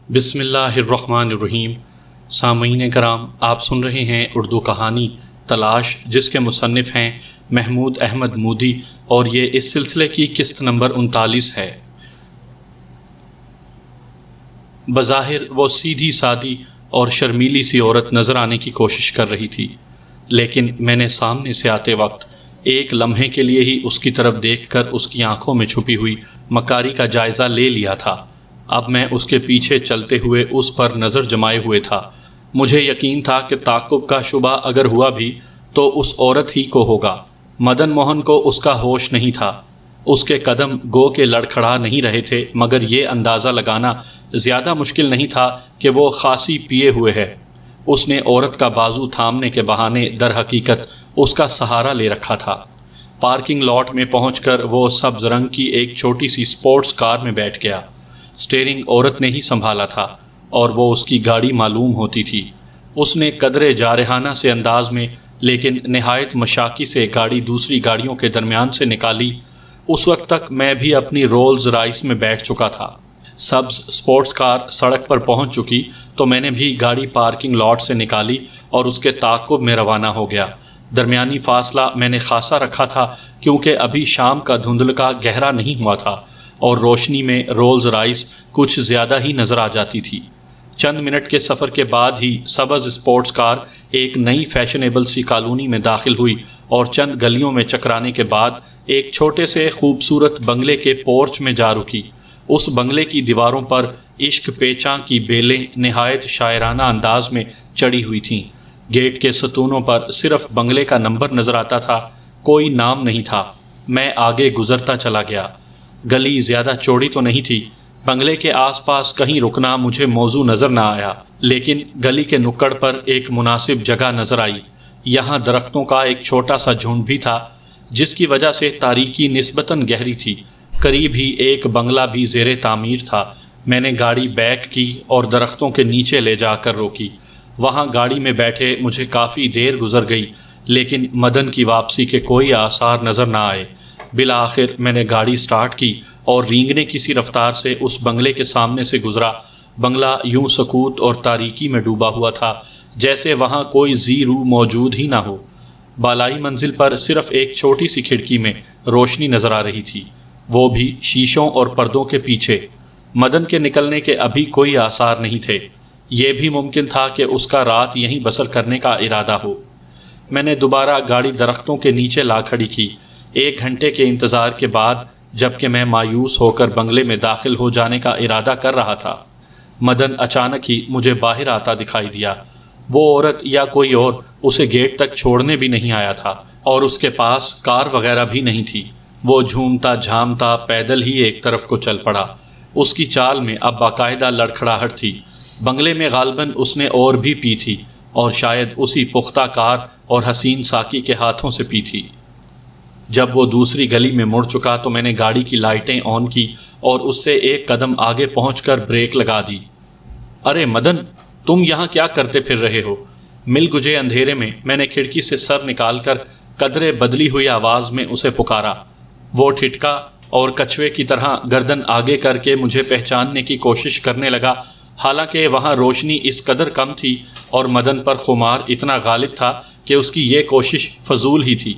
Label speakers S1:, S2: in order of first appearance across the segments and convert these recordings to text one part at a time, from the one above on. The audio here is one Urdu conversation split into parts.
S1: بسم اللہ الرحمن الرحیم۔ سامعین کرام، آپ سن رہے ہیں اردو کہانی تلاش، جس کے مصنف ہیں محمود احمد مودی، اور یہ اس سلسلے کی قسط نمبر 39 ہے۔ بظاہر وہ سیدھی سادی اور شرمیلی سی عورت نظر آنے کی کوشش کر رہی تھی، لیکن میں نے سامنے سے آتے وقت ایک لمحے کے لیے ہی اس کی طرف دیکھ کر اس کی آنکھوں میں چھپی ہوئی مکاری کا جائزہ لے لیا تھا۔ اب میں اس کے پیچھے چلتے ہوئے اس پر نظر جمائے ہوئے تھا۔ مجھے یقین تھا کہ تعقب کا شبہ اگر ہوا بھی تو اس عورت ہی کو ہوگا۔ مدن موہن کو اس کا ہوش نہیں تھا۔ اس کے قدم گو کے لڑکھڑا نہیں رہے تھے، مگر یہ اندازہ لگانا زیادہ مشکل نہیں تھا کہ وہ خاصی پیے ہوئے ہے۔ اس نے عورت کا بازو تھامنے کے بہانے در حقیقت اس کا سہارا لے رکھا تھا۔ پارکنگ لاٹ میں پہنچ کر وہ سبز رنگ کی ایک چھوٹی سی سپورٹس کار میں بیٹھ گیا۔ سٹیئرنگ عورت نے ہی سنبھالا تھا اور وہ اس کی گاڑی معلوم ہوتی تھی۔ اس نے قدرے جارحانہ سے انداز میں لیکن نہایت مشاقی سے گاڑی دوسری گاڑیوں کے درمیان سے نکالی۔ اس وقت تک میں بھی اپنی رولز رائس میں بیٹھ چکا تھا۔ سبز سپورٹس کار سڑک پر پہنچ چکی تو میں نے بھی گاڑی پارکنگ لاٹ سے نکالی اور اس کے تعاقب میں روانہ ہو گیا۔ درمیانی فاصلہ میں نے خاصا رکھا تھا کیونکہ ابھی شام کا دھندلکا گہرا نہیں ہوا تھا اور روشنی میں رولز رائس کچھ زیادہ ہی نظر آ جاتی تھی۔ چند منٹ کے سفر کے بعد ہی سبز اسپورٹس کار ایک نئی فیشنیبل سی کالونی میں داخل ہوئی اور چند گلیوں میں چکرانے کے بعد ایک چھوٹے سے خوبصورت بنگلے کے پورچ میں جا رکی۔ اس بنگلے کی دیواروں پر عشق پیچاں کی بیلیں نہایت شاعرانہ انداز میں چڑھی ہوئی تھیں۔ گیٹ کے ستونوں پر صرف بنگلے کا نمبر نظر آتا تھا، کوئی نام نہیں تھا۔ میں آگے گزرتا چلا گیا۔ گلی زیادہ چوڑی تو نہیں تھی۔ بنگلے کے آس پاس کہیں رکنا مجھے موزوں نظر نہ آیا، لیکن گلی کے نکڑ پر ایک مناسب جگہ نظر آئی۔ یہاں درختوں کا ایک چھوٹا سا جھنڈ بھی تھا، جس کی وجہ سے تاریکی نسبتاً گہری تھی۔ قریب ہی ایک بنگلہ بھی زیر تعمیر تھا۔ میں نے گاڑی بیک کی اور درختوں کے نیچے لے جا کر روکی۔ وہاں گاڑی میں بیٹھے مجھے کافی دیر گزر گئی، لیکن مدن کی واپسی کے کوئی آثار نظر نہ آئے۔ بالآخر میں نے گاڑی سٹارٹ کی اور رینگنے کی سی رفتار سے اس بنگلے کے سامنے سے گزرا۔ بنگلہ یوں سکوت اور تاریکی میں ڈوبا ہوا تھا جیسے وہاں کوئی ذی روح موجود ہی نہ ہو۔ بالائی منزل پر صرف ایک چھوٹی سی کھڑکی میں روشنی نظر آ رہی تھی، وہ بھی شیشوں اور پردوں کے پیچھے۔ مدن کے نکلنے کے ابھی کوئی آثار نہیں تھے۔ یہ بھی ممکن تھا کہ اس کا رات یہیں بسر کرنے کا ارادہ ہو۔ میں نے دوبارہ گاڑی درختوں کے نیچے لا کھڑی کی۔ 1 گھنٹے کے انتظار کے بعد جبکہ میں مایوس ہو کر بنگلے میں داخل ہو جانے کا ارادہ کر رہا تھا، مدن اچانک ہی مجھے باہر آتا دکھائی دیا۔ وہ عورت یا کوئی اور اسے گیٹ تک چھوڑنے بھی نہیں آیا تھا اور اس کے پاس کار وغیرہ بھی نہیں تھی۔ وہ جھومتا جھامتا پیدل ہی ایک طرف کو چل پڑا۔ اس کی چال میں اب باقاعدہ لڑکھڑاہٹ تھی۔ بنگلے میں غالباً اس نے اور بھی پی تھی اور شاید اسی پختہ کار اور حسین ساقی کے ہاتھوں سے پی تھی۔ جب وہ دوسری گلی میں مڑ چکا تو میں نے گاڑی کی لائٹیں آن کی اور اس سے ایک قدم آگے پہنچ کر بریک لگا دی۔ ارے مدن، تم یہاں کیا کرتے پھر رہے ہو؟ مل گجے اندھیرے میں میں نے کھڑکی سے سر نکال کر قدرے بدلی ہوئی آواز میں اسے پکارا۔ وہ ٹھٹکا اور کچھوے کی طرح گردن آگے کر کے مجھے پہچاننے کی کوشش کرنے لگا، حالانکہ وہاں روشنی اس قدر کم تھی اور مدن پر خمار اتنا غالب تھا کہ اس کی یہ کوشش فضول ہی تھی۔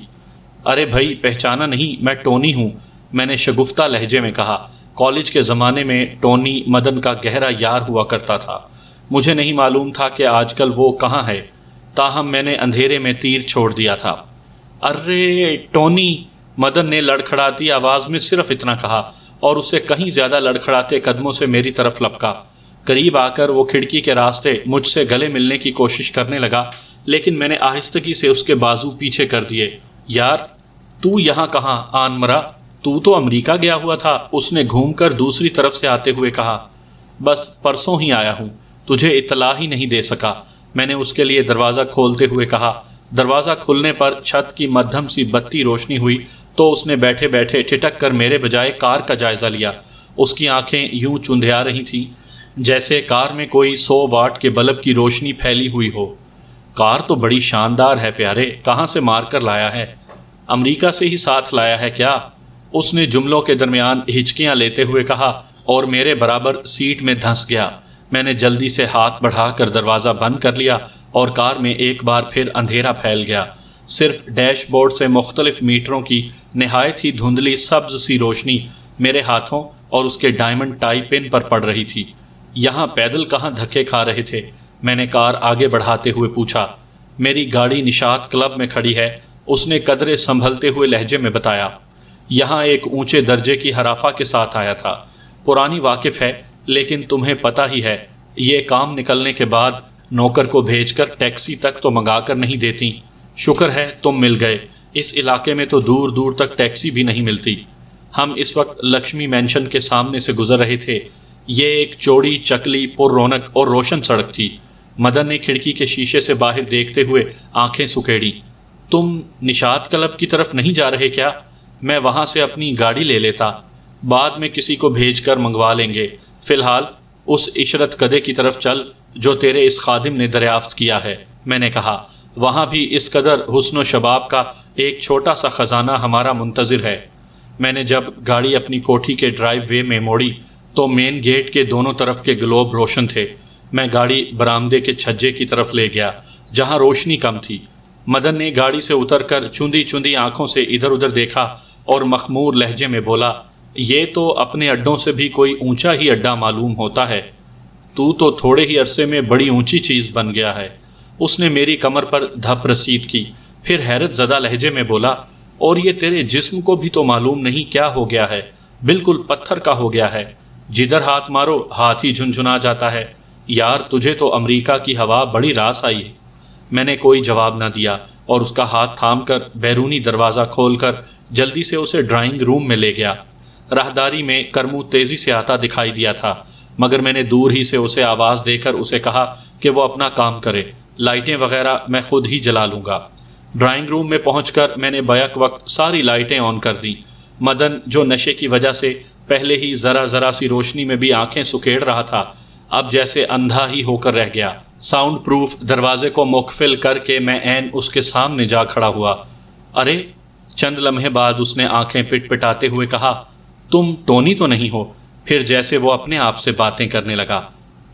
S1: ارے بھائی، پہچانا نہیں؟ میں ٹونی ہوں، میں نے شگفتہ لہجے میں کہا۔ کالج کے زمانے میں ٹونی مدن کا گہرا یار ہوا کرتا تھا۔ مجھے نہیں معلوم تھا کہ آج کل وہ کہاں ہے، تاہم میں نے اندھیرے میں تیر چھوڑ دیا تھا۔ ارے ٹونی، مدن نے لڑکھڑاتی آواز میں صرف اتنا کہا اور اسے کہیں زیادہ لڑکھڑاتے قدموں سے میری طرف لپکا۔ قریب آ کر وہ کھڑکی کے راستے مجھ سے گلے ملنے کی کوشش کرنے لگا، لیکن میں نے آہستگی سے اس کے بازو پیچھے کر دیے۔ یار، تو یہاں کہاں آن مرا؟ تو امریکہ گیا ہوا تھا، اس نے گھوم کر دوسری طرف سے آتے ہوئے کہا۔ بس پرسوں ہی آیا ہوں، تجھے اطلاع ہی نہیں دے سکا، میں نے اس کے لیے دروازہ کھولتے ہوئے کہا۔ دروازہ کھلنے پر چھت کی مدھم سی بتی روشنی ہوئی تو اس نے بیٹھے بیٹھے ٹھٹک کر میرے بجائے کار کا جائزہ لیا۔ اس کی آنکھیں یوں چندھیا رہی تھیں جیسے کار میں کوئی 100 واٹ کے بلب کی روشنی پھیلی ہوئی ہو۔ کار تو بڑی شاندار ہے پیارے، کہاں سے مار کر لایا ہے؟ امریکہ سے ہی ساتھ لایا ہے کیا؟ اس نے جملوں کے درمیان ہچکیاں لیتے ہوئے کہا اور میرے برابر سیٹ میں دھنس گیا۔ میں نے جلدی سے ہاتھ بڑھا کر دروازہ بند کر لیا اور کار میں ایک بار پھر اندھیرا پھیل گیا۔ صرف ڈیش بورڈ سے مختلف میٹروں کی نہایت ہی دھندلی سبز سی روشنی میرے ہاتھوں اور اس کے ڈائمنڈ ٹائی پن پر پڑ رہی تھی۔ یہاں پیدل کہاں دھکے کھا رہے تھے؟ میں نے کار آگے بڑھاتے ہوئے پوچھا۔ میری گاڑی نشاط کلب میں کھڑی ہے، اس نے قدرے سنبھلتے ہوئے لہجے میں بتایا۔ یہاں ایک اونچے درجے کی ہرافہ کے ساتھ آیا تھا۔ پرانی واقف ہے، لیکن تمہیں پتہ ہی ہے یہ کام نکلنے کے بعد نوکر کو بھیج کر ٹیکسی تک تو منگا کر نہیں دیتی۔ شکر ہے تم مل گئے، اس علاقے میں تو دور دور تک ٹیکسی بھی نہیں ملتی۔ ہم اس وقت لکشمی مینشن کے سامنے سے گزر رہے تھے۔ یہ ایک چوڑی چکلی پر رونق اور روشن سڑک تھی۔ مدن نے کھڑکی کے شیشے سے باہر دیکھتے ہوئے آنکھیں سکیڑی۔ تم نشاط کلب کی طرف نہیں جا رہے کیا؟ میں وہاں سے اپنی گاڑی لے لیتا، بعد میں کسی کو بھیج کر منگوا لیں گے۔ فی الحال اس عشرت کدے کی طرف چل جو تیرے اس خادم نے دریافت کیا ہے، میں نے کہا۔ وہاں بھی اس قدر حسن و شباب کا ایک چھوٹا سا خزانہ ہمارا منتظر ہے۔ میں نے جب گاڑی اپنی کوٹھی کے ڈرائیو وے میں موڑی تو مین گیٹ کے دونوں طرف کے گلوب روشن تھے۔ میں گاڑی برآمدے کے چھجے کی طرف لے گیا جہاں روشنی کم تھی۔ مدن نے گاڑی سے اتر کر چوندی چوندی آنکھوں سے ادھر ادھر دیکھا اور مخمور لہجے میں بولا، یہ تو اپنے اڈوں سے بھی کوئی اونچا ہی اڈا معلوم ہوتا ہے۔ تو تھوڑے ہی عرصے میں بڑی اونچی چیز بن گیا ہے۔ اس نے میری کمر پر دھپ رسید کی، پھر حیرت زدہ لہجے میں بولا، اور یہ تیرے جسم کو بھی تو معلوم نہیں کیا ہو گیا ہے، بالکل پتھر کا ہو گیا ہے، جدھر ہاتھ مارو ہاتھ ہی جھنجھنا جاتا ہے۔ یار تجھے تو امریکہ کی ہوا بڑی راس آئی ہے۔ میں نے کوئی جواب نہ دیا اور اس کا ہاتھ تھام کر بیرونی دروازہ کھول کر جلدی سے اسے ڈرائنگ روم میں لے گیا۔ راہداری میں کرمو تیزی سے آتا دکھائی دیا تھا، مگر میں نے دور ہی سے اسے آواز دے کر اسے کہا کہ وہ اپنا کام کرے، لائٹیں وغیرہ میں خود ہی جلا لوں گا۔ ڈرائنگ روم میں پہنچ کر میں نے بیک وقت ساری لائٹیں آن کر دیں۔ مدن جو نشے کی وجہ سے پہلے ہی ذرا ذرا سی روشنی میں بھی آنکھیں سکیڑ رہا تھا، اب جیسے اندھا ہی ہو کر رہ گیا۔ ساؤنڈ پروف دروازے کو مقفل کر کے میں عین اس کے سامنے جا کھڑا ہوا۔ ارے! چند لمحے بعد اس نے آنکھیں پٹ پٹاتے ہوئے کہا، تم ٹونی تو نہیں ہو؟ پھر جیسے وہ اپنے آپ سے باتیں کرنے لگا،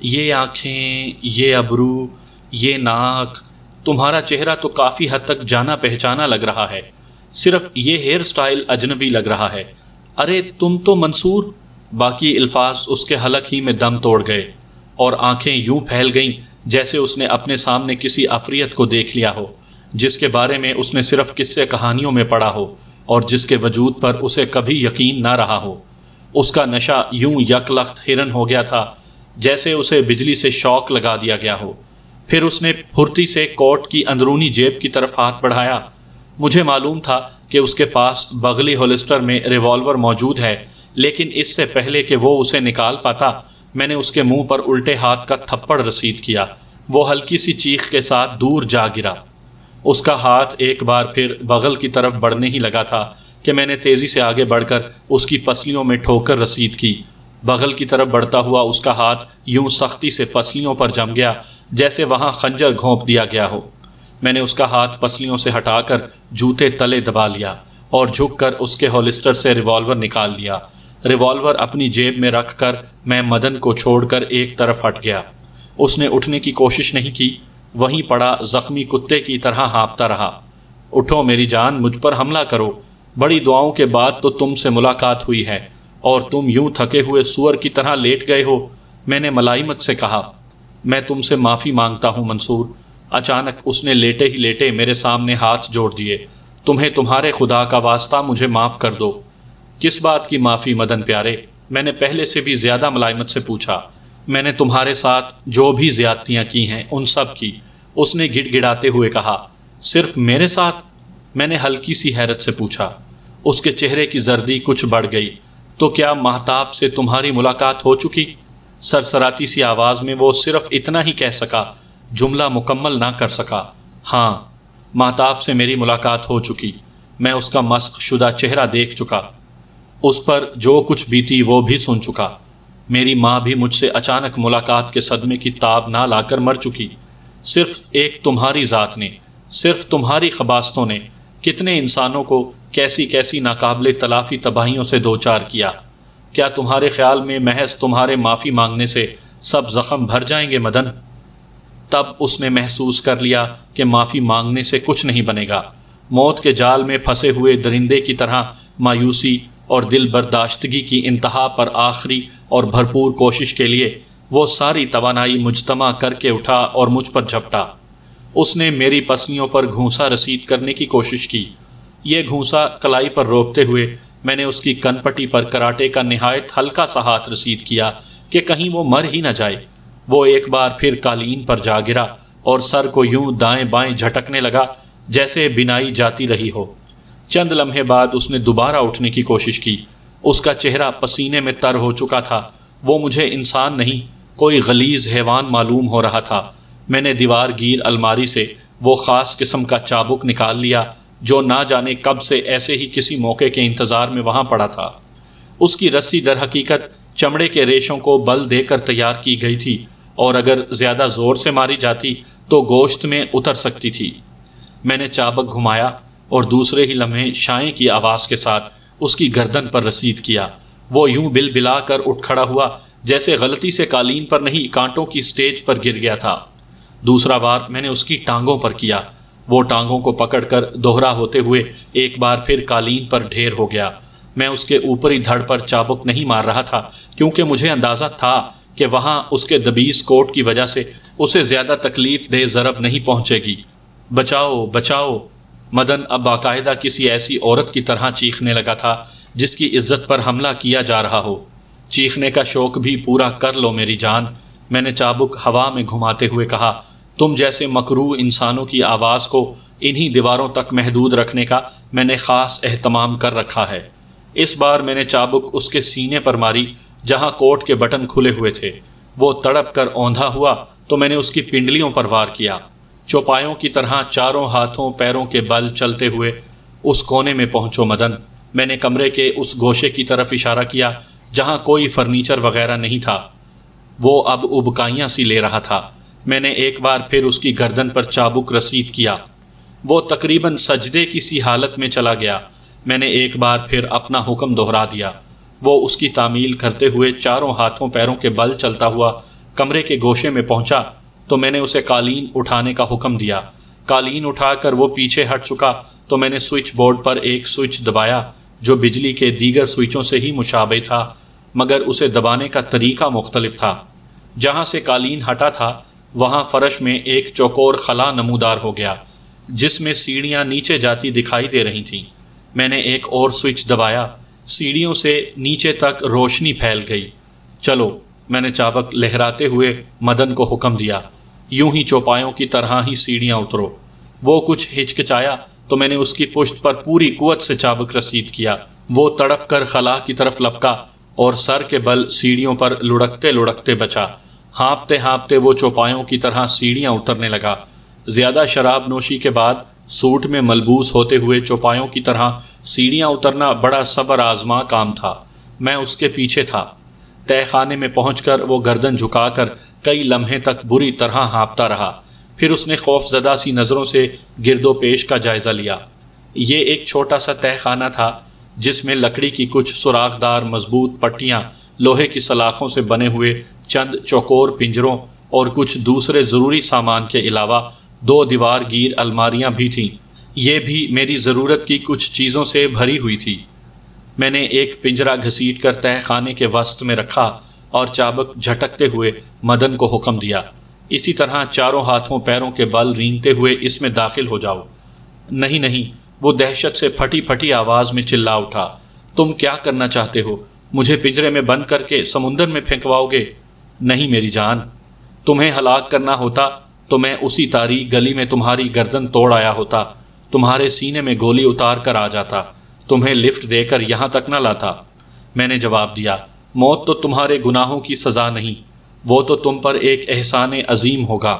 S1: یہ آنکھیں، یہ ابرو، یہ ناک، تمہارا چہرہ تو کافی حد تک جانا پہچانا لگ رہا ہے، صرف یہ ہیئر سٹائل اجنبی لگ رہا ہے۔ ارے تم تو منصور! باقی الفاظ اس کے حلق ہی میں دم توڑ گئے اور آنکھیں یوں پھیل گئیں جیسے اس نے اپنے سامنے کسی عفریت کو دیکھ لیا ہو جس کے بارے میں اس نے صرف قصے کہانیوں میں پڑھا ہو اور جس کے وجود پر اسے کبھی یقین نہ رہا ہو۔ اس کا نشہ یوں یک لخت ہرن ہو گیا تھا جیسے اسے بجلی سے شوق لگا دیا گیا ہو۔ پھر اس نے پھرتی سے کوٹ کی اندرونی جیب کی طرف ہاتھ بڑھایا۔ مجھے معلوم تھا کہ اس کے پاس بغلی ہولسٹر میں ریوالور موجود ہے، لیکن اس سے پہلے کہ وہ اسے نکال پاتا میں نے اس کے منہ پر الٹے ہاتھ کا تھپڑ رسید کیا۔ وہ ہلکی سی چیخ کے ساتھ دور جا گرا۔ اس کا ہاتھ ایک بار پھر بغل کی طرف بڑھنے ہی لگا تھا کہ میں نے تیزی سے آگے بڑھ کر اس کی پسلیوں میں ٹھوکر رسید کی۔ بغل کی طرف بڑھتا ہوا اس کا ہاتھ یوں سختی سے پسلیوں پر جم گیا جیسے وہاں خنجر گھونپ دیا گیا ہو۔ میں نے اس کا ہاتھ پسلیوں سے ہٹا کر جوتے تلے دبا لیا اور جھک کر اس کے ہولسٹر سے ریوالور نکال لیا۔ ریوالور اپنی جیب میں رکھ کر میں مدن کو چھوڑ کر ایک طرف ہٹ گیا۔ اس نے اٹھنے کی کوشش نہیں کی، وہیں پڑا زخمی کتے کی طرح ہانپتا رہا۔ اٹھو میری جان، مجھ پر حملہ کرو، بڑی دعاؤں کے بعد تو تم سے ملاقات ہوئی ہے اور تم یوں تھکے ہوئے سور کی طرح لیٹ گئے ہو۔ میں نے ملائمت سے کہا، میں تم سے معافی مانگتا ہوں منصور۔ اچانک اس نے لیٹے ہی لیٹے میرے سامنے ہاتھ جوڑ دیے۔ تمہیں تمہارے خدا کا واسطہ مجھے معاف کر دو۔ کس بات کی معافی مدن پیارے؟ میں نے پہلے سے بھی زیادہ ملائمت سے پوچھا۔ میں نے تمہارے ساتھ جو بھی زیادتیاں کی ہیں ان سب کی، اس نے گڑ گڑاتے ہوئے کہا۔ صرف میرے ساتھ؟ میں نے ہلکی سی حیرت سے پوچھا۔ اس کے چہرے کی زردی کچھ بڑھ گئی۔ تو کیا مہتاب سے تمہاری ملاقات ہو چکی؟ سرسراتی سی آواز میں وہ صرف اتنا ہی کہہ سکا، جملہ مکمل نہ کر سکا۔ ہاں، مہتاب سے میری ملاقات ہو چکی۔ میں اس کا مسخ شدہ چہرہ دیکھ چکا، اس پر جو کچھ بیتی وہ بھی سن چکا۔ میری ماں بھی مجھ سے اچانک ملاقات کے صدمے کی تاب نہ لا کر مر چکی۔ صرف ایک تمہاری ذات نے، صرف تمہاری خباستوں نے کتنے انسانوں کو کیسی کیسی ناقابل تلافی تباہیوں سے دوچار کیا۔ کیا تمہارے خیال میں محض تمہارے معافی مانگنے سے سب زخم بھر جائیں گے مدن۔ تب اس نے محسوس کر لیا کہ معافی مانگنے سے کچھ نہیں بنے گا۔ موت کے جال میں پھنسے ہوئے درندے کی طرح مایوسی اور دل برداشتگی کی انتہا پر آخری اور بھرپور کوشش کے لیے وہ ساری توانائی مجتمع کر کے اٹھا اور مجھ پر جھپٹا۔ اس نے میری پسلیوں پر گھونسا رسید کرنے کی کوشش کی۔ یہ گھونسا کلائی پر روکتے ہوئے میں نے اس کی کن پٹی پر کراٹے کا نہایت ہلکا سا ہاتھ رسید کیا کہ کہیں وہ مر ہی نہ جائے۔ وہ ایک بار پھر قالین پر جا گرا اور سر کو یوں دائیں بائیں جھٹکنے لگا جیسے بینائی جاتی رہی ہو۔ چند لمحے بعد اس نے دوبارہ اٹھنے کی کوشش کی۔ اس کا چہرہ پسینے میں تر ہو چکا تھا۔ وہ مجھے انسان نہیں، کوئی غلیظ حیوان معلوم ہو رہا تھا۔ میں نے دیوار گیر الماری سے وہ خاص قسم کا چابک نکال لیا جو نہ جانے کب سے ایسے ہی کسی موقع کے انتظار میں وہاں پڑا تھا۔ اس کی رسی در حقیقت چمڑے کے ریشوں کو بل دے کر تیار کی گئی تھی اور اگر زیادہ زور سے ماری جاتی تو گوشت میں اتر سکتی تھی۔ میں نے چابک گھمایا اور دوسرے ہی لمحے شائیں کی آواز کے ساتھ اس کی گردن پر رسید کیا۔ وہ یوں بل بلا کر اٹھ کھڑا ہوا جیسے غلطی سے قالین پر نہیں کانٹوں کی سٹیج پر گر گیا تھا۔ دوسرا وار میں نے اس کی ٹانگوں پر کیا۔ وہ ٹانگوں کو پکڑ کر دوہرا ہوتے ہوئے ایک بار پھر قالین پر ڈھیر ہو گیا۔ میں اس کے اوپری دھڑ پر چابک نہیں مار رہا تھا کیونکہ مجھے اندازہ تھا کہ وہاں اس کے دبیس کوٹ کی وجہ سے اسے زیادہ تکلیف دہ ضرب نہیں پہنچے گی۔ بچاؤ بچاؤ! مدن اب باقاعدہ کسی ایسی عورت کی طرح چیخنے لگا تھا جس کی عزت پر حملہ کیا جا رہا ہو۔ چیخنے کا شوق بھی پورا کر لو میری جان، میں نے چابک ہوا میں گھماتے ہوئے کہا۔ تم جیسے مکروہ انسانوں کی آواز کو انہی دیواروں تک محدود رکھنے کا میں نے خاص اہتمام کر رکھا ہے۔ اس بار میں نے چابک اس کے سینے پر ماری جہاں کوٹ کے بٹن کھلے ہوئے تھے۔ وہ تڑپ کر اوندھا ہوا تو میں نے اس کی پنڈلیوں پر وار کیا۔ چوپایوں کی طرح چاروں ہاتھوں پیروں کے بل چلتے ہوئے اس کونے میں پہنچو مدن۔ میں نے کمرے کے اس گوشے کی طرف اشارہ کیا جہاں کوئی فرنیچر وغیرہ نہیں تھا۔ وہ اب ابکائیاں سی لے رہا تھا۔ میں نے ایک بار پھر اس کی گردن پر چابک رسید کیا۔ وہ تقریباً سجدے کی سی حالت میں چلا گیا۔ میں نے ایک بار پھر اپنا حکم دہرا دیا۔ وہ اس کی تعمیل کرتے ہوئے چاروں ہاتھوں پیروں کے بل چلتا ہوا کمرے کے گوشے میں پہنچا تو میں نے اسے قالین اٹھانے کا حکم دیا۔ قالین اٹھا کر وہ پیچھے ہٹ چکا تو میں نے سوئچ بورڈ پر ایک سوئچ دبایا جو بجلی کے دیگر سوئچوں سے ہی مشابہ تھا، مگر اسے دبانے کا طریقہ مختلف تھا۔ جہاں سے قالین ہٹا تھا وہاں فرش میں ایک چوکور خلا نمودار ہو گیا جس میں سیڑھیاں نیچے جاتی دکھائی دے رہی تھیں۔ میں نے ایک اور سوئچ دبایا، سیڑھیوں سے نیچے تک روشنی پھیل گئی۔ چلو، میں نے چابک لہراتے ہوئے مدن کو حکم دیا، یوں ہی چوپایوں کی طرح ہی سیڑھیاں اترو۔ وہ کچھ ہچکچایا تو میں نے اس کی پشت پر پوری قوت سے چابک رسید کیا۔ وہ تڑپ کر خلا کی طرف لپکا اور سر کے بل سیڑھیوں پر لڑکتے لڑکتے بچا۔ ہانپتے ہانپتے وہ چوپایوں کی طرح سیڑھیاں اترنے لگا۔ زیادہ شراب نوشی کے بعد سوٹ میں ملبوس ہوتے ہوئے چوپایوں کی طرح سیڑھیاں اترنا بڑا صبر آزما کام تھا۔ میں اس کے پیچھے تھا۔ تہہ خانے میں پہنچ کر وہ گردن جھکا کر کئی لمحے تک بری طرح ہانپتا رہا۔ پھر اس نے خوف زدہ سی نظروں سے گرد و پیش کا جائزہ لیا۔ یہ ایک چھوٹا سا تہہ خانہ تھا جس میں لکڑی کی کچھ سوراخ دار مضبوط پٹیاں، لوہے کی سلاخوں سے بنے ہوئے چند چوکور پنجروں اور کچھ دوسرے ضروری سامان کے علاوہ 2 دیوار گیر الماریاں بھی تھیں۔ یہ بھی میری ضرورت کی کچھ چیزوں سے بھری ہوئی تھی۔ میں نے ایک پنجرہ گھسیٹ کر تہہ خانے کے وسط میں رکھا اور چابک جھٹکتے ہوئے مدن کو حکم دیا، اسی طرح چاروں ہاتھوں پیروں کے بل رینگتے ہوئے اس میں داخل ہو جاؤ۔ نہیں نہیں، وہ دہشت سے پھٹی پھٹی آواز میں چلا اٹھا، تم کیا کرنا چاہتے ہو؟ مجھے پنجرے میں بند کر کے سمندر میں پھینکواؤ گے؟ نہیں میری جان، تمہیں ہلاک کرنا ہوتا تو میں اسی تاریک گلی میں تمہاری گردن توڑ آیا ہوتا، تمہارے سینے میں گولی اتار کر آ جاتا، تمہیں لفٹ دے کر یہاں تک نہ لاتا۔ میں نے جواب دیا، موت تو تمہارے گناہوں کی سزا نہیں، وہ تو تم پر ایک احسان عظیم ہوگا،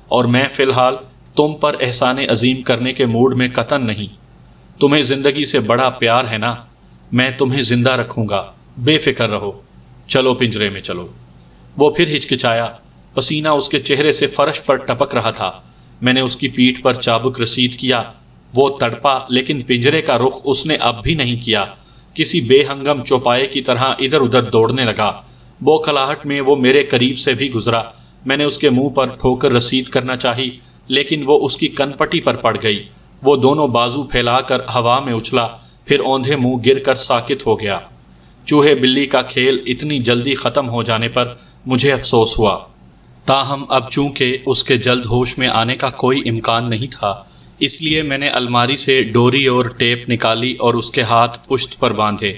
S1: اور میں فی الحال تم پر احسان عظیم کرنے کے موڈ میں قطعاً نہیں۔ تمہیں زندگی سے بڑا پیار ہے نا، میں تمہیں زندہ رکھوں گا، بے فکر رہو، چلو پنجرے میں چلو۔ وہ پھر ہچکچایا، پسینہ اس کے چہرے سے فرش پر ٹپک رہا تھا۔ میں نے اس کی پیٹھ پر چابک رسید کیا۔ وہ تڑپا لیکن پنجرے کا رخ اس نے اب بھی نہیں کیا، کسی بے ہنگم چوپائے کی طرح ادھر ادھر دوڑنے لگا۔ بوکھلاہٹ میں وہ میرے قریب سے بھی گزرا۔ میں نے اس کے منہ پر ٹھوکر رسید کرنا چاہی، لیکن وہ اس کی کنپٹی پر پڑ گئی۔ وہ دونوں بازو پھیلا کر ہوا میں اچھلا، پھر اوندھے منہ گر کر ساکت ہو گیا۔ چوہے بلی کا کھیل اتنی جلدی ختم ہو جانے پر مجھے افسوس ہوا۔ تاہم اب چونکہ اس کے جلد ہوش میں آنے کا کوئی امکان نہیں تھا، اس لیے میں نے الماری سے ڈوری اور ٹیپ نکالی اور اس کے ہاتھ پشت پر باندھے،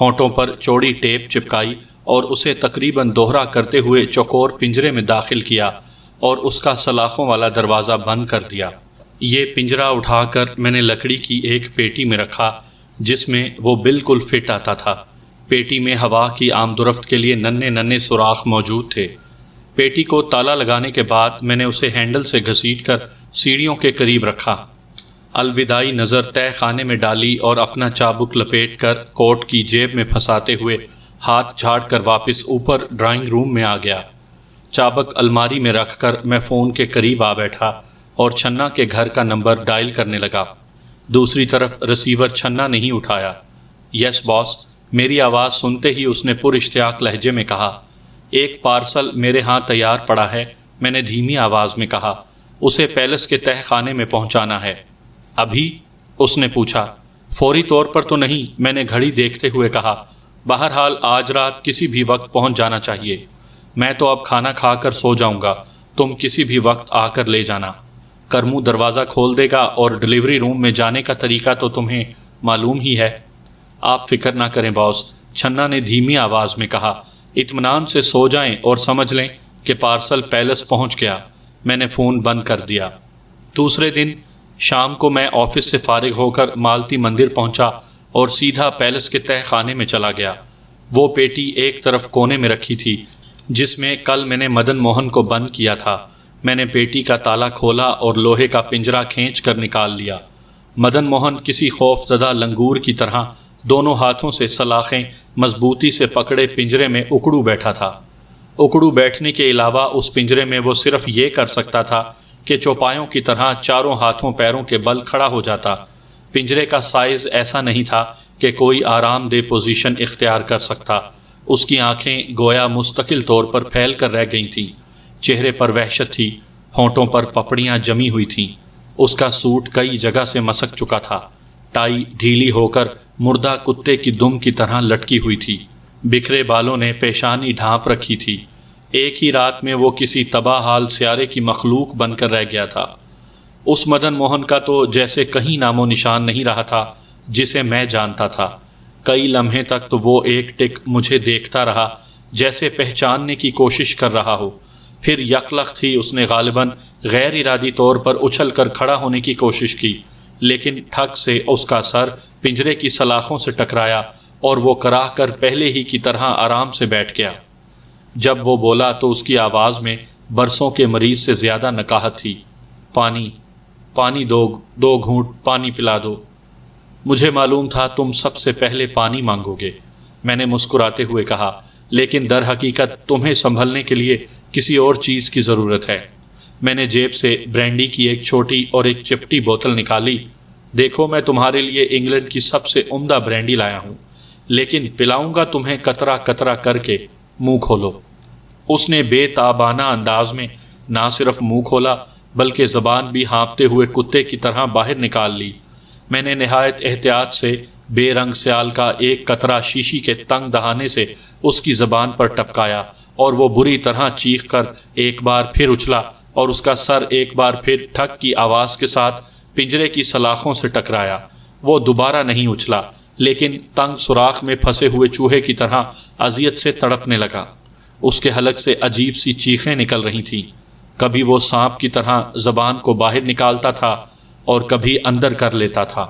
S1: ہونٹوں پر چوڑی ٹیپ چپکائی اور اسے تقریباً دوہرا کرتے ہوئے چوکور پنجرے میں داخل کیا اور اس کا سلاخوں والا دروازہ بند کر دیا۔ یہ پنجرا اٹھا کر میں نے لکڑی کی ایک پیٹی میں رکھا جس میں وہ بالکل فٹ آتا تھا۔ پیٹی میں ہوا کی آمد و رفت کے لیے ننھے ننھے سوراخ موجود تھے۔ پیٹی کو تالا لگانے کے بعد میں نے اسے ہینڈل سے گھسیٹ کر سیڑھیوں کے قریب رکھا، الوداعی نظر تہہ خانے میں ڈالی اور اپنا چابک لپیٹ کر کوٹ کی جیب میں پھنساتے ہوئے ہاتھ جھاڑ کر واپس اوپر ڈرائنگ روم میں آ گیا۔ چابک الماری میں رکھ کر میں فون کے قریب آ بیٹھا اور چھنا کے گھر کا نمبر ڈائل کرنے لگا۔ دوسری طرف ریسیور چھنا نہیں اٹھایا۔ یس باس، میری آواز سنتے ہی اس نے پر اشتیاق لہجے میں کہا۔ ایک پارسل میرے ہاں تیار پڑا ہے، میں نے دھیمی آواز میں کہا۔ اسے پیلس کے تہہ خانے میں پہنچانا ہے۔ ابھی؟ اس نے پوچھا۔ فوری طور پر تو نہیں، میں نے گھڑی دیکھتے ہوئے کہا۔ بہرحال آج رات کسی بھی وقت پہنچ جانا چاہیے۔ میں تو اب کھانا کھا کر سو جاؤں گا، تم کسی بھی وقت آ کر لے جانا۔ کرمو دروازہ کھول دے گا اور ڈلیوری روم میں جانے کا طریقہ تو تمہیں معلوم ہی ہے۔ آپ فکر نہ کریں باس، چھنا نے دھیمی آواز میں کہا۔ اطمینان سے سو جائیں اور سمجھ لیں کہ پارسل پیلس پہنچ گیا۔ میں نے فون بند کر دیا۔ دوسرے دن شام کو میں آفس سے فارغ ہو کر مالتی مندر پہنچا اور سیدھا پیلس کے تہہ خانے میں چلا گیا۔ وہ پیٹی ایک طرف کونے میں رکھی تھی جس میں کل میں نے مدن موہن کو بند کیا تھا۔ میں نے پیٹی کا تالا کھولا اور لوہے کا پنجرا کھینچ کر نکال لیا۔ مدن موہن کسی خوف زدہ لنگور کی طرح دونوں ہاتھوں سے سلاخیں مضبوطی سے پکڑے پنجرے میں اکڑو بیٹھا تھا۔ اکڑو بیٹھنے کے علاوہ اس پنجرے میں وہ صرف یہ کر سکتا تھا کہ چوپایوں کی طرح چاروں ہاتھوں پیروں کے بل کھڑا ہو جاتا۔ پنجرے کا سائز ایسا نہیں تھا کہ کوئی آرام دہ پوزیشن اختیار کر سکتا۔ اس کی آنکھیں گویا مستقل طور پر پھیل کر رہ گئی تھیں، چہرے پر وحشت تھی، ہونٹوں پر پپڑیاں جمی ہوئی تھیں۔ اس کا سوٹ کئی جگہ سے مسک چکا تھا، ٹائی ڈھیلی ہو کر مردہ کتے کی دم کی طرح لٹکی ہوئی تھی، بکھرے بالوں نے پیشانی ڈھانپ رکھی تھی۔ ایک ہی رات میں وہ کسی تباہ حال سیارے کی مخلوق بن کر رہ گیا تھا۔ اس مدن موہن کا تو جیسے کہیں نام و نشان نہیں رہا تھا جسے میں جانتا تھا۔ کئی لمحے تک تو وہ ایک ٹک مجھے دیکھتا رہا جیسے پہچاننے کی کوشش کر رہا ہو، پھر یکلخت ہی اس نے غالباً غیر ارادی طور پر اچھل کر کھڑا ہونے کی کوشش کی، لیکن ٹھک سے اس کا سر پنجرے کی سلاخوں سے ٹکرایا اور وہ کراہ کر پہلے ہی کی طرح آرام سے بیٹھ گیا۔ جب وہ بولا تو اس کی آواز میں برسوں کے مریض سے زیادہ نکاہت تھی۔ پانی، پانی دو گھونٹ پانی پلا دو۔ مجھے معلوم تھا تم سب سے پہلے پانی مانگو گے، میں نے مسکراتے ہوئے کہا، لیکن در حقیقت تمہیں سنبھلنے کے لیے کسی اور چیز کی ضرورت ہے۔ میں نے جیب سے برینڈی کی ایک چھوٹی اور ایک چپٹی بوتل نکالی۔ دیکھو، میں تمہارے لیے انگلینڈ کی سب سے عمدہ برینڈی لایا ہوں، لیکن پلاؤں گا تمہیں قطرہ قطرہ کر کے، منہ کھولو۔ اس نے بے تابانہ انداز میں نہ صرف منہ کھولا بلکہ زبان بھی ہانپتے ہوئے کتے کی طرح باہر نکال لی۔ میں نے نہایت احتیاط سے بے رنگ سیال کا ایک قطرہ شیشی کے تنگ دہانے سے اس کی زبان پر ٹپکایا اور وہ بری طرح چیخ کر ایک بار پھر اچھلا اور اس کا سر ایک بار پھر ٹھک کی آواز کے ساتھ پنجرے کی سلاخوں سے ٹکرایا۔ وہ دوبارہ نہیں اچھلا، لیکن تنگ سوراخ میں پھنسے ہوئے چوہے کی طرح اذیت سے تڑپنے لگا۔ اس کے حلق سے عجیب سی چیخیں نکل رہی تھیں، کبھی وہ سانپ کی طرح زبان کو باہر نکالتا تھا اور کبھی اندر کر لیتا تھا۔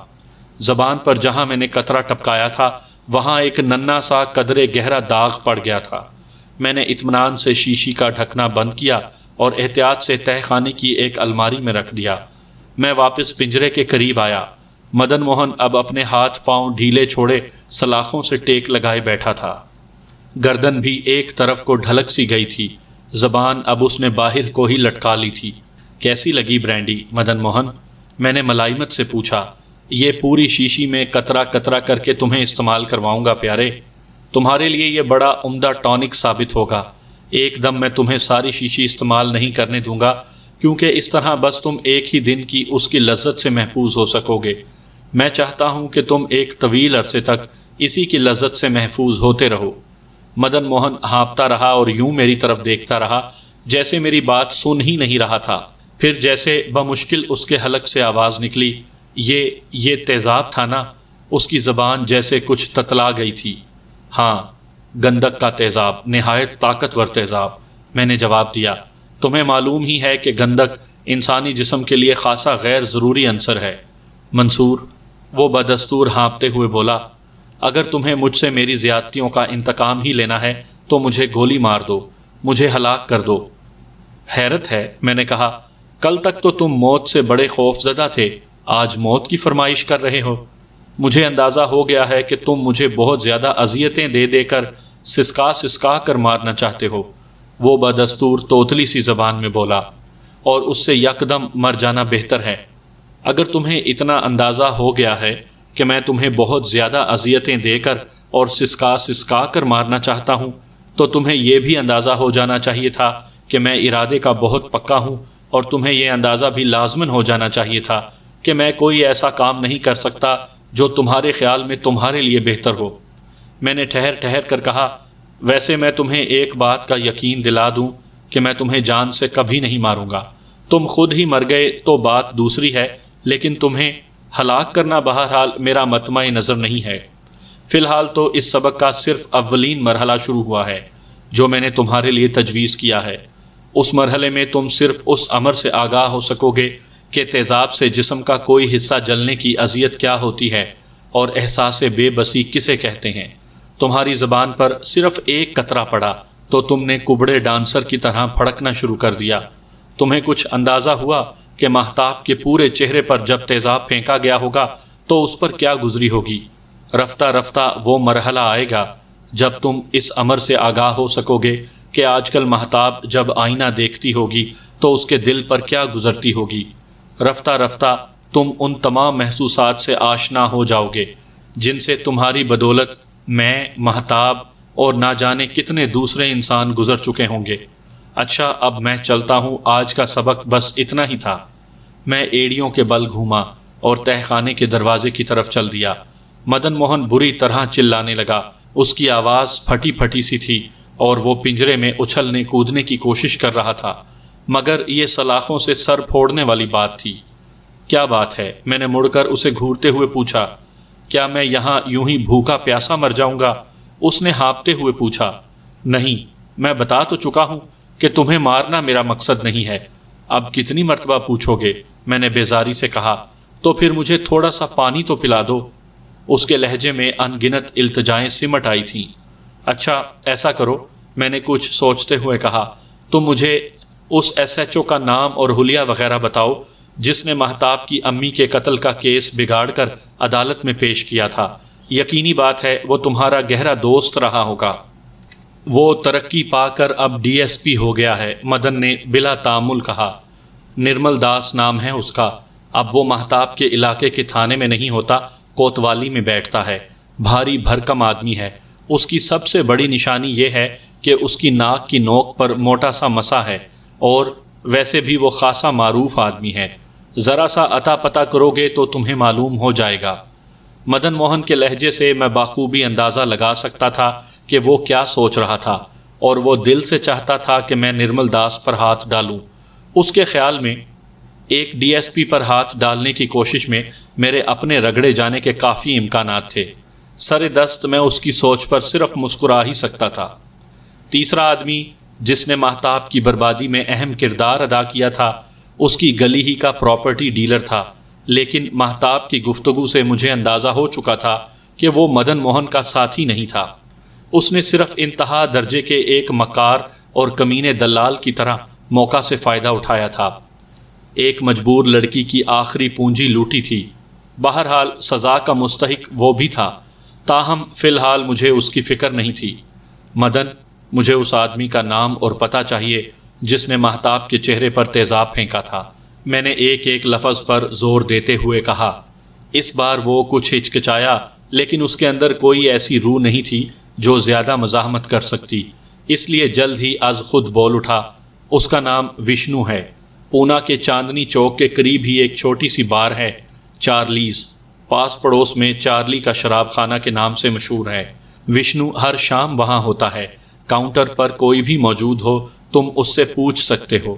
S1: زبان پر جہاں میں نے قطرہ ٹپکایا تھا وہاں ایک ننھا سا قدرے گہرا داغ پڑ گیا تھا۔ میں نے اطمینان سے شیشی کا ڈھکنا بند کیا اور احتیاط سے تہہ خانے کی ایک الماری میں رکھ دیا۔ میں واپس پنجرے کے قریب آیا۔ مدن موہن اب اپنے ہاتھ پاؤں ڈھیلے چھوڑے سلاخوں سے ٹیک لگائے بیٹھا تھا، گردن بھی ایک طرف کو ڈھلک سی گئی تھی، زبان اب اس نے باہر کو ہی لٹکا لی تھی۔ کیسی لگی برینڈی مدن موہن؟ میں نے ملائمت سے پوچھا۔ یہ پوری شیشی میں قطرہ قطرہ کر کے تمہیں استعمال کرواؤں گا پیارے۔ تمہارے لیے یہ بڑا عمدہ ٹونک ثابت ہوگا۔ ایک دم میں تمہیں ساری شیشی استعمال نہیں کرنے دوں گا، کیونکہ اس طرح بس تم ایک ہی دن کی اس کی لذت سے محفوظ ہو سکو گے۔ میں چاہتا ہوں کہ تم ایک طویل عرصے تک اسی کی لذت سے محفوظ ہوتے رہو۔ مدن موہن ہانپتا رہا اور یوں میری طرف دیکھتا رہا جیسے میری بات سن ہی نہیں رہا تھا۔ پھر جیسے بمشکل اس کے حلق سے آواز نکلی، یہ تیزاب تھا نا؟ اس کی زبان جیسے کچھ تتلا گئی تھی۔ ہاں، گندک کا تیزاب، نہایت طاقتور تیزاب، میں نے جواب دیا۔ تمہیں معلوم ہی ہے کہ گندک انسانی جسم کے لیے خاصا غیر ضروری عنصر ہے۔ منصور، وہ بدستور ہانپتے ہوئے بولا، اگر تمہیں مجھ سے میری زیادتیوں کا انتقام ہی لینا ہے تو مجھے گولی مار دو، مجھے ہلاک کر دو۔ حیرت ہے، میں نے کہا، کل تک تو تم موت سے بڑے خوف زدہ تھے، آج موت کی فرمائش کر رہے ہو۔ مجھے اندازہ ہو گیا ہے کہ تم مجھے بہت زیادہ اذیتیں دے دے کر سسکا کر مارنا چاہتے ہو۔ وہ بدستور توتلی سی زبان میں بولا، اور اس سے یکدم مر جانا بہتر ہے۔ اگر تمہیں اتنا اندازہ ہو گیا ہے کہ میں تمہیں بہت زیادہ اذیتیں دے کر اور سسکا کر مارنا چاہتا ہوں، تو تمہیں یہ بھی اندازہ ہو جانا چاہیے تھا کہ میں ارادے کا بہت پکا ہوں، اور تمہیں یہ اندازہ بھی لازماً ہو جانا چاہیے تھا کہ میں کوئی ایسا کام نہیں کر سکتا جو تمہارے خیال میں تمہارے لیے بہتر ہو۔ میں نے ٹھہر کر کہا، ویسے میں تمہیں ایک بات کا یقین دلا دوں کہ میں تمہیں جان سے کبھی نہیں ماروں گا۔ تم خود ہی مر گئے تو بات دوسری ہے، لیکن تمہیں ہلاک کرنا بہرحال میرا مطمع نظر نہیں ہے۔ فی الحال تو اس سبق کا صرف اولین مرحلہ شروع ہوا ہے جو میں نے تمہارے لیے تجویز کیا ہے۔ اس مرحلے میں تم صرف اس امر سے آگاہ ہو سکو گے کہ تیزاب سے جسم کا کوئی حصہ جلنے کی اذیت کیا ہوتی ہے اور احساس بے بسی کسے کہتے ہیں۔ تمہاری زبان پر صرف ایک قطرہ پڑا تو تم نے کبڑے ڈانسر کی طرح پھڑکنا شروع کر دیا۔ تمہیں کچھ اندازہ ہوا کہ ماہتاب کے پورے چہرے پر جب تیزاب پھینکا گیا ہوگا تو اس پر کیا گزری ہوگی؟ رفتہ رفتہ وہ مرحلہ آئے گا جب تم اس امر سے آگاہ ہو سکو گے کہ آج کل ماہتاب جب آئینہ دیکھتی ہوگی تو اس کے دل پر کیا گزرتی ہوگی۔ رفتہ رفتہ تم ان تمام محسوسات سے آشنا ہو جاؤ گے جن سے تمہاری بدولت میں، ماہتاب اور نہ جانے کتنے دوسرے انسان گزر چکے ہوں گے۔ اچھا، اب میں چلتا ہوں، آج کا سبق بس اتنا ہی تھا۔ میں ایڑیوں کے بل گھوما اور تہ خانے کے دروازے کی طرف چل دیا۔ مدن موہن بری طرح چلانے لگا، اس کی آواز پھٹی پھٹی سی تھی اور وہ پنجرے میں اچھلنے کودنے کی کوشش کر رہا تھا، مگر یہ سلاخوں سے سر پھوڑنے والی بات تھی۔ کیا بات ہے؟ میں نے مڑ کر اسے گھورتے ہوئے پوچھا۔ کیا میں یہاں یوں ہی بھوکا پیاسا مر جاؤں گا؟ اس نے ہانپتے ہوئے پوچھا۔ نہیں، میں بتا تو چکا ہوں کہ تمہیں مارنا میرا مقصد نہیں ہے۔ اب کتنی مرتبہ پوچھو گے؟ میں نے بیزاری سے کہا۔ تو پھر مجھے تھوڑا سا پانی تو پلا دو۔ اس کے لہجے میں ان گنت التجائیں سمٹ آئی تھیں۔ اچھا، ایسا کرو، میں نے کچھ سوچتے ہوئے کہا، تم مجھے اس ایس ایچ او کا نام اور حلیہ وغیرہ بتاؤ جس نے ماہتاب کی امی کے قتل کا کیس بگاڑ کر عدالت میں پیش کیا تھا۔ یقینی بات ہے وہ تمہارا گہرا دوست رہا ہوگا۔ وہ ترقی پا کر اب ڈی ایس پی ہو گیا ہے، مدن نے بلا تعامل کہا۔ نرمل داس نام ہے اس کا۔ اب وہ ماہتاب کے علاقے کے تھانے میں نہیں ہوتا، کوتوالی میں بیٹھتا ہے۔ بھاری بھرکم آدمی ہے۔ اس کی سب سے بڑی نشانی یہ ہے کہ اس کی ناک کی نوک پر موٹا سا مسا ہے، اور ویسے بھی وہ خاصا معروف آدمی ہے۔ ذرا سا عطا پتہ کرو گے تو تمہیں معلوم ہو جائے گا۔ مدن موہن کے لہجے سے میں بخوبی اندازہ لگا سکتا تھا کہ وہ کیا سوچ رہا تھا، اور وہ دل سے چاہتا تھا کہ میں نرمل داس پر ہاتھ ڈالوں۔ اس کے خیال میں ایک ڈی ایس پی پر ہاتھ ڈالنے کی کوشش میں میرے اپنے رگڑے جانے کے کافی امکانات تھے۔ سر دست میں اس کی سوچ پر صرف مسکرا ہی سکتا تھا۔ تیسرا آدمی جس نے ماہتاب کی بربادی میں اہم کردار ادا کیا تھا، اس کی گلی ہی کا پراپرٹی ڈیلر تھا، لیکن ماہتاب کی گفتگو سے مجھے اندازہ ہو چکا تھا کہ وہ مدن موہن کا ساتھی نہیں تھا۔ اس نے صرف انتہا درجے کے ایک مکار اور کمینے دلال کی طرح موقع سے فائدہ اٹھایا تھا۔ ایک مجبور لڑکی کی آخری پونجی لوٹی تھی۔ بہرحال سزا کا مستحق وہ بھی تھا، تاہم فی الحال مجھے اس کی فکر نہیں تھی۔ مدن، مجھے اس آدمی کا نام اور پتہ چاہیے جس نے ماہتاب کے چہرے پر تیزاب پھینکا تھا۔ میں نے ایک ایک لفظ پر زور دیتے ہوئے کہا۔ اس بار وہ کچھ ہچکچایا، لیکن اس کے اندر کوئی ایسی روح نہیں تھی جو زیادہ مزاحمت کر سکتی، اس لیے جلد ہی از خود بول اٹھا، اس کا نام وشنو ہے۔ پونا کے چاندنی چوک کے قریب ہی ایک چھوٹی سی بار ہے، چارلیز، پاس پڑوس میں چارلی کا شراب خانہ کے نام سے مشہور ہے۔ وشنو ہر شام وہاں ہوتا ہے، کاؤنٹر پر کوئی بھی موجود ہو تم اس سے پوچھ سکتے ہو۔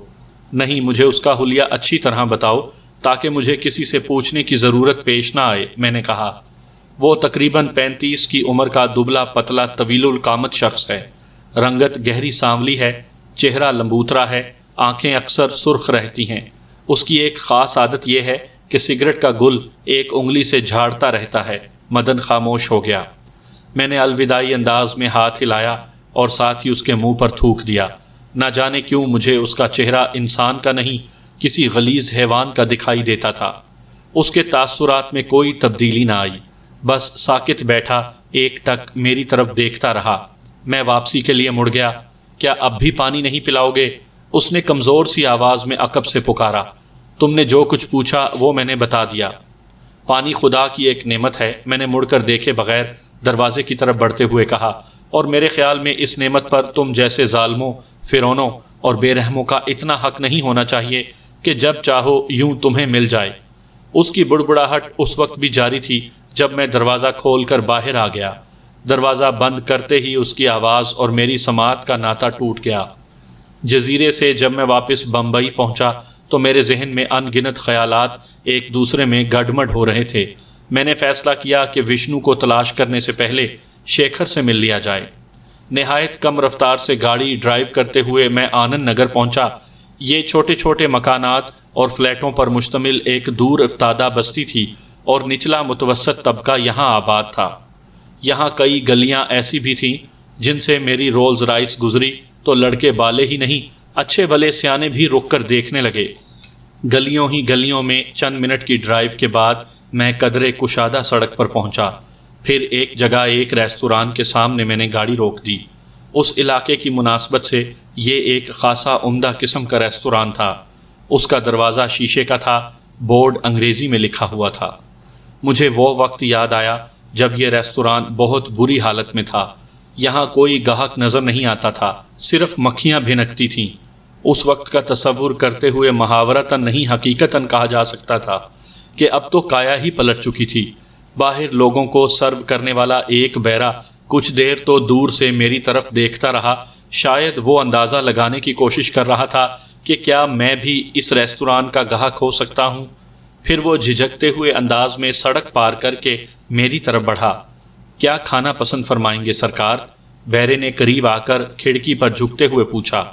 S1: نہیں، مجھے اس کا حلیہ اچھی طرح بتاؤ تاکہ مجھے کسی سے پوچھنے کی ضرورت پیش نہ آئے، میں نے کہا۔ وہ تقریباً 35 کی عمر کا دبلا پتلا طویل القامت شخص ہے، رنگت گہری سانولی ہے، چہرہ لمبوترا ہے، آنکھیں اکثر سرخ رہتی ہیں۔ اس کی ایک خاص عادت یہ ہے کہ سگریٹ کا گل ایک انگلی سے جھاڑتا رہتا ہے۔ مدن خاموش ہو گیا۔ میں نے الوداعی انداز میں ہاتھ ہلایا اور ساتھ ہی اس کے منہ پر تھوک دیا۔ نہ جانے کیوں مجھے اس کا چہرہ انسان کا نہیں، کسی غلیظ حیوان کا دکھائی دیتا تھا۔ اس کے تاثرات میں کوئی تبدیلی نہ آئی، بس ساکت بیٹھا ایک ٹک میری طرف دیکھتا رہا۔ میں واپسی کے لیے مڑ گیا۔ کیا اب بھی پانی نہیں پلاؤ گے؟ اس نے کمزور سی آواز میں عقب سے پکارا۔ تم نے جو کچھ پوچھا وہ میں نے بتا دیا۔ پانی خدا کی ایک نعمت ہے، میں نے مڑ کر دیکھے بغیر دروازے کی طرف بڑھتے ہوئے کہا، اور میرے خیال میں اس نعمت پر تم جیسے ظالموں، فرعونوں اور بے رحموں کا اتنا حق نہیں ہونا چاہیے کہ جب چاہو یوں تمہیں مل جائے۔ اس کی بڑبڑاہٹ اس وقت بھی جاری تھی جب میں دروازہ کھول کر باہر آ گیا۔ دروازہ بند کرتے ہی اس کی آواز اور میری سماعت کا ناطہ ٹوٹ گیا۔ جزیرے سے جب میں واپس بمبئی پہنچا تو میرے ذہن میں ان گنت خیالات ایک دوسرے میں گڈمڈ ہو رہے تھے۔ میں نے فیصلہ کیا کہ وشنو کو تلاش کرنے سے پہلے شیکھر سے مل لیا جائے۔ نہایت کم رفتار سے گاڑی ڈرائیو کرتے ہوئے میں آنند نگر پہنچا۔ یہ چھوٹے چھوٹے مکانات اور فلیٹوں پر مشتمل ایک دور افتادہ بستی تھی اور نچلا متوسط طبقہ یہاں آباد تھا۔ یہاں کئی گلیاں ایسی بھی تھیں جن سے میری رولز رائس گزری تو لڑکے بالے ہی نہیں، اچھے بھلے سیانے بھی رک کر دیکھنے لگے۔ گلیوں ہی گلیوں میں چند منٹ کی ڈرائیو کے بعد میں قدرے کشادہ سڑک پر پہنچا۔ پھر ایک جگہ ایک ریستوران کے سامنے میں نے گاڑی روک دی۔ اس علاقے کی مناسبت سے یہ ایک خاصا عمدہ قسم کا ریستوران تھا۔ اس کا دروازہ شیشے کا تھا، بورڈ انگریزی میں لکھا ہوا تھا۔ مجھے وہ وقت یاد آیا جب یہ ریستوران بہت بری حالت میں تھا۔ یہاں کوئی گاہک نظر نہیں آتا تھا، صرف مکھیاں بھنکتی تھیں۔ اس وقت کا تصور کرتے ہوئے محاورتاً نہیں حقیقتاً کہا جا سکتا تھا کہ اب تو کایا ہی پلٹ چکی تھی۔ باہر لوگوں کو سرو کرنے والا ایک بیرا کچھ دیر تو دور سے میری طرف دیکھتا رہا، شاید وہ اندازہ لگانے کی کوشش کر رہا تھا کہ کیا میں بھی اس ریستوران کا گاہک ہو سکتا ہوں۔ پھر وہ جھجکتے ہوئے انداز میں سڑک پار کر کے میری طرف بڑھا۔ کیا کھانا پسند فرمائیں گے سرکار؟ بیرے نے قریب آ کر کھڑکی پر جھکتے ہوئے پوچھا۔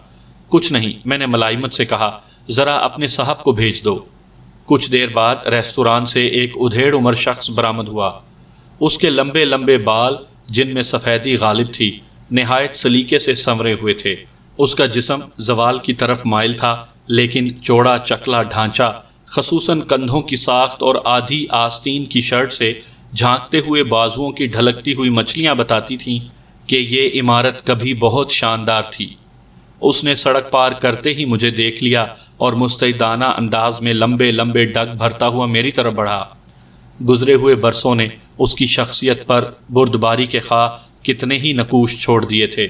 S1: کچھ نہیں، میں نے ملائمت سے کہا، ذرا اپنے صاحب کو بھیج دو۔ کچھ دیر بعد ریستوران سے ایک ادھیڑ عمر شخص برآمد ہوا۔ اس کے لمبے لمبے بال جن میں سفیدی غالب تھی نہایت سلیقے سے سنورے ہوئے تھے۔ اس کا جسم زوال کی طرف مائل تھا، لیکن چوڑا چکلا ڈھانچہ خصوصاً کندھوں کی ساخت اور آدھی آستین کی شرٹ سے جھانکتے ہوئے بازوؤں کی ڈھلکتی ہوئی مچھلیاں بتاتی تھیں کہ یہ عمارت کبھی بہت شاندار تھی۔ اس نے سڑک پار کرتے ہی مجھے دیکھ لیا اور مستعدانہ انداز میں لمبے لمبے ڈگ بھرتا ہوا میری طرف بڑھا۔ گزرے ہوئے برسوں نے اس کی شخصیت پر بردباری کے خواہ کتنے ہی نقوش چھوڑ دیے تھے،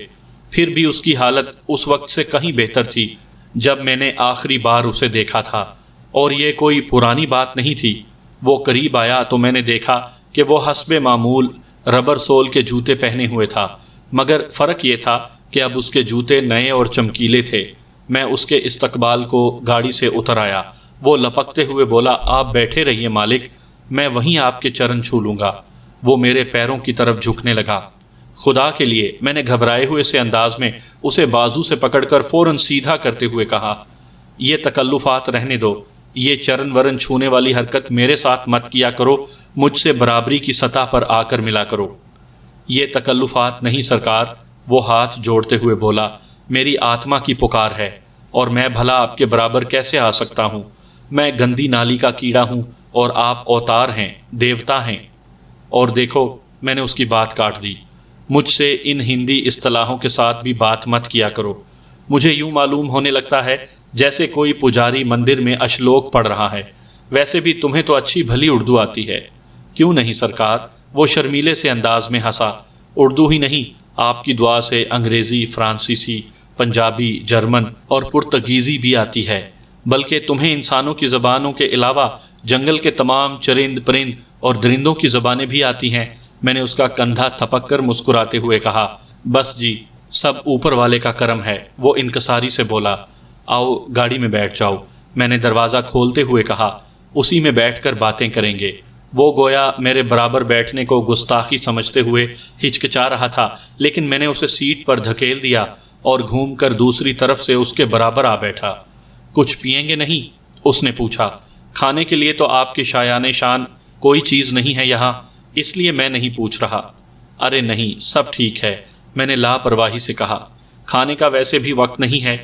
S1: پھر بھی اس کی حالت اس وقت سے کہیں بہتر تھی جب میں نے آخری بار اسے دیکھا تھا، اور یہ کوئی پرانی بات نہیں تھی۔ وہ قریب آیا تو میں نے دیکھا کہ وہ حسب معمول ربر سول کے جوتے پہنے ہوئے تھا، مگر فرق یہ تھا کہ اب اس کے جوتے نئے اور چمکیلے تھے۔ میں اس کے استقبال کو گاڑی سے اتر آیا۔ وہ لپکتے ہوئے بولا، آپ بیٹھے رہیے مالک، میں وہیں آپ کے چرن چھو لوں گا۔ وہ میرے پیروں کی طرف جھکنے لگا۔ خدا کے لیے، میں نے گھبرائے ہوئے سے انداز میں اسے بازو سے پکڑ کر فوراً سیدھا کرتے ہوئے کہا، یہ تکلفات رہنے دو، یہ چرن ورن چھونے والی حرکت میرے ساتھ مت کیا کرو، مجھ سے برابری کی سطح پر آ کر ملا کرو۔ یہ تکلفات نہیں سرکار، وہ ہاتھ جوڑتے ہوئے بولا، میری آتما کی پکار ہے، اور میں بھلا آپ کے برابر کیسے آ سکتا ہوں؟ میں گندی نالی کا کیڑا ہوں اور آپ اوتار ہیں، دیوتا ہیں۔ اور دیکھو، میں نے اس کی بات کاٹ دی، مجھ سے ان ہندی اصطلاحوں کے ساتھ بھی بات مت کیا کرو۔ مجھے یوں معلوم ہونے لگتا ہے جیسے کوئی پجاری مندر میں اشلوک پڑھ رہا ہے۔ ویسے بھی تمہیں تو اچھی بھلی اردو آتی ہے۔ کیوں نہیں سرکار؟ وہ شرمیلے سے انداز میں ہنسا۔ اردو ہی نہیں، آپ کی دعا سے انگریزی، فرانسیسی، پنجابی، جرمن اور پرتگیزی بھی آتی ہے، بلکہ تمہیں انسانوں کی زبانوں کے علاوہ جنگل کے تمام چرند پرند اور درندوں کی زبانیں بھی آتی ہیں۔ میں نے اس کا کندھا تھپک کر مسکراتے ہوئے کہا، بس جی، سب اوپر والے کا کرم ہے۔ وہ انکساری سے بولا، آؤ گاڑی میں بیٹھ جاؤ۔ میں نے دروازہ کھولتے ہوئے کہا، اسی میں بیٹھ کر باتیں کریں گے۔ وہ گویا میرے برابر بیٹھنے کو گستاخی سمجھتے ہوئے ہچکچا رہا تھا، لیکن میں نے اسے سیٹ پر دھکیل دیا اور گھوم کر دوسری طرف سے اس کے برابر آ بیٹھا۔ کچھ پئیں گے نہیں؟ اس نے پوچھا۔ کھانے کے لیے تو آپ کی شایان شان کوئی چیز نہیں ہے یہاں، اس لیے میں نہیں پوچھ رہا۔ ارے نہیں، سب ٹھیک ہے، میں نے لاپرواہی سے کہا۔ کھانے کا ویسے بھی وقت نہیں ہے،